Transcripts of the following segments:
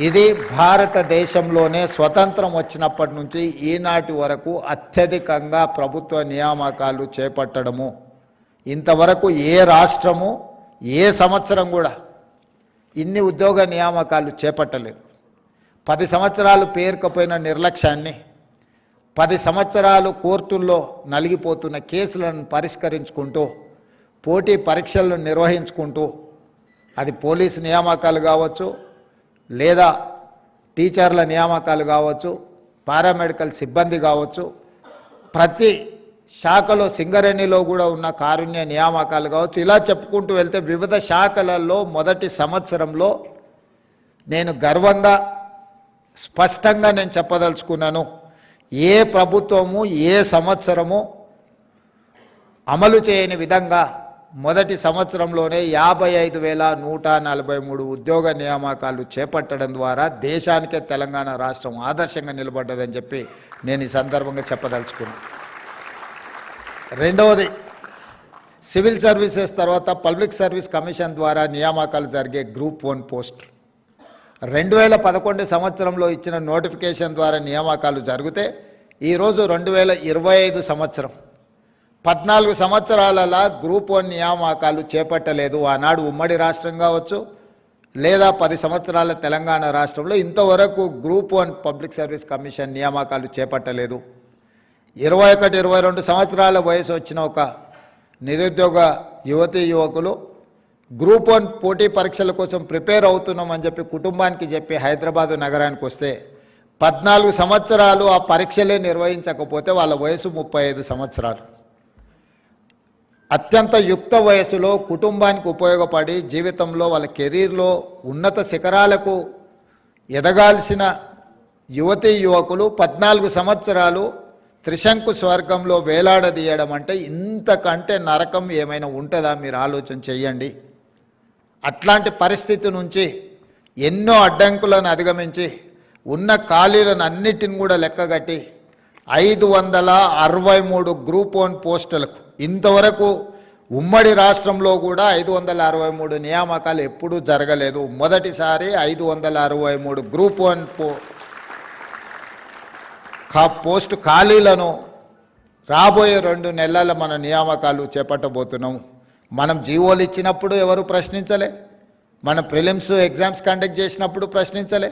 ఇది భారతదేశంలోనే స్వతంత్రం వచ్చినప్పటి నుంచి ఈనాటి వరకు అత్యధికంగా ప్రభుత్వ నియామకాలు చేపట్టడము. ఇంతవరకు ఏ రాష్ట్రము ఏ సంవత్సరం కూడా ఇన్ని ఉద్యోగ నియామకాలు చేపట్టలేదు. 10 సంవత్సరాలు పేరుకపోయిన నిర్లక్ష్యాన్ని, 10 సంవత్సరాలు కోర్టుల్లో నలిగిపోతున్న కేసులను పరిష్కరించుకుంటూ, పోటీ పరీక్షలను నిర్వహించుకుంటూ, అది పోలీసు నియామకాలు కావచ్చు, లేదా టీచర్ల నియామకాలు కావచ్చు, పారామెడికల్ సిబ్బంది కావచ్చు, ప్రతి శాఖలో సింగరేణిలో కూడా ఉన్న కారుణ్య నియామకాలు కావచ్చు, ఇలా చెప్పుకుంటూ వెళ్తే వివిధ శాఖలలో మొదటి సంవత్సరంలో నేను గర్వంగా స్పష్టంగా నేను చెప్పదలుచుకున్నాను, ఏ ప్రభుత్వము ఏ సంవత్సరము అమలు చేయని విధంగా మొదటి సంవత్సరంలోనే 55,143 ఉద్యోగ నియామకాలు చేపట్టడం ద్వారా దేశానికే తెలంగాణ రాష్ట్రం ఆదర్శంగా నిలబడ్డదని చెప్పి నేను ఈ సందర్భంగా చెప్పదలుచుకున్నాను. రెండవది, సివిల్ సర్వీసెస్ తర్వాత పబ్లిక్ సర్వీస్ కమిషన్ ద్వారా నియామకాలు జరిగే గ్రూప్ 1 పోస్టులు 2011 సంవత్సరంలో ఇచ్చిన నోటిఫికేషన్ ద్వారా నియామకాలు జరిగితే ఈరోజు 2025 సంవత్సరం 14 సంవత్సరాలలో గ్రూప్ 1 నియామకాలు చేపట్టలేదు. ఆనాడు ఉమ్మడి రాష్ట్రం కావచ్చు, లేదా 10 సంవత్సరాల తెలంగాణ రాష్ట్రంలో ఇంతవరకు గ్రూప్ 1 పబ్లిక్ సర్వీస్ కమిషన్ నియామకాలు చేపట్టలేదు. 21-22 సంవత్సరాల వయసు వచ్చిన ఒక నిరుద్యోగ యువతీ యువకులు గ్రూప్ 1 పోటీ పరీక్షల కోసం ప్రిపేర్ అవుతున్నామని చెప్పి కుటుంబానికి చెప్పి హైదరాబాదు నగరానికి వస్తే 14 సంవత్సరాలు ఆ పరీక్షలే నిర్వహించకపోతే వాళ్ళ వయసు 35 సంవత్సరాలు. అత్యంత యుక్త వయసులో కుటుంబానికి ఉపయోగపడి జీవితంలో వాళ్ళ కెరీర్లో ఉన్నత శిఖరాలకు ఎదగాల్సిన యువతీ యువకులు 14 సంవత్సరాలు త్రిశంకు స్వర్గంలో వేలాడదీయడం అంటే ఇంతకంటే నరకం ఏమైనా ఉంటుందా? మీరు ఆలోచన చెయ్యండి. అట్లాంటి పరిస్థితి నుంచి ఎన్నో అడ్డంకులను అధిగమించి ఉన్న ఖాళీలను అన్నిటిని కూడా లెక్కగట్టి 563 గ్రూప్ 1 పోస్టులకు ఇంతవరకు ఉమ్మడి రాష్ట్రంలో కూడా 563 నియామకాలు ఎప్పుడూ జరగలేదు. మొదటిసారి 563 గ్రూప్ 1 పోస్టు ఖాళీలను రాబోయే 2 నెలల మన నియామకాలు చేపట్టబోతున్నాము. మనం జీవోలు ఇచ్చినప్పుడు ఎవరు ప్రశ్నించలే, మన ప్రిలిమ్స్ ఎగ్జామ్స్ కండక్ట్ చేసినప్పుడు ప్రశ్నించలే.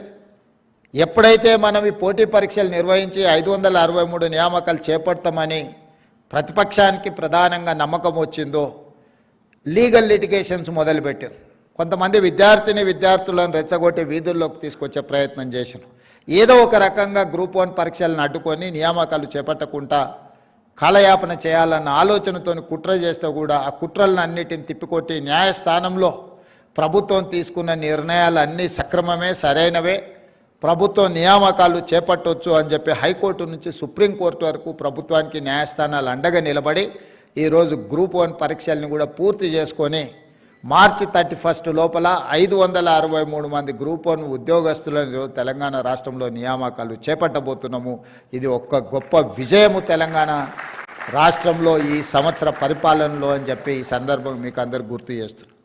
ఎప్పుడైతే మనం ఈ పోటీ పరీక్షలు నిర్వహించి 563 నియామకాలు చేపడతామని ప్రతిపక్షానికి ప్రధానంగా నమ్మకం వచ్చిందో లీగల్ లిటిగేషన్స్ మొదలుపెట్టారు. కొంతమంది విద్యార్థులను రెచ్చగొట్టి వీధుల్లోకి తీసుకొచ్చే ప్రయత్నం చేశారు. ఏదో ఒక రకంగా గ్రూప్ 1 పరీక్షలను అడ్డుకొని నియామకాలు చేపట్టకుండా కాలయాపన చేయాలన్న ఆలోచనతో కుట్ర చేస్తే కూడా ఆ కుట్రలను అన్నిటిని తిప్పికొట్టి న్యాయస్థానంలో ప్రభుత్వం తీసుకున్న నిర్ణయాలు అన్నీ సక్రమమే, సరైనవే, ప్రభుత్వం నియామకాలు చేపట్టవచ్చు అని చెప్పి హైకోర్టు నుంచి సుప్రీంకోర్టు వరకు ప్రభుత్వానికి న్యాయస్థానాలు అండగా నిలబడి ఈరోజు గ్రూప్ 1 పరీక్షల్ని కూడా పూర్తి చేసుకొని మార్చి 31 లోపల 563 మంది గ్రూప్ 1 ఉద్యోగస్తులను ఈరోజు తెలంగాణ రాష్ట్రంలో నియామకాలు చేపట్టబోతున్నాము. ఇది ఒక గొప్ప విజయము తెలంగాణ రాష్ట్రంలో ఈ సంవత్సర పరిపాలనలో అని చెప్పి ఈ సందర్భంగా మీకు అందరు గుర్తు చేస్తున్నాను.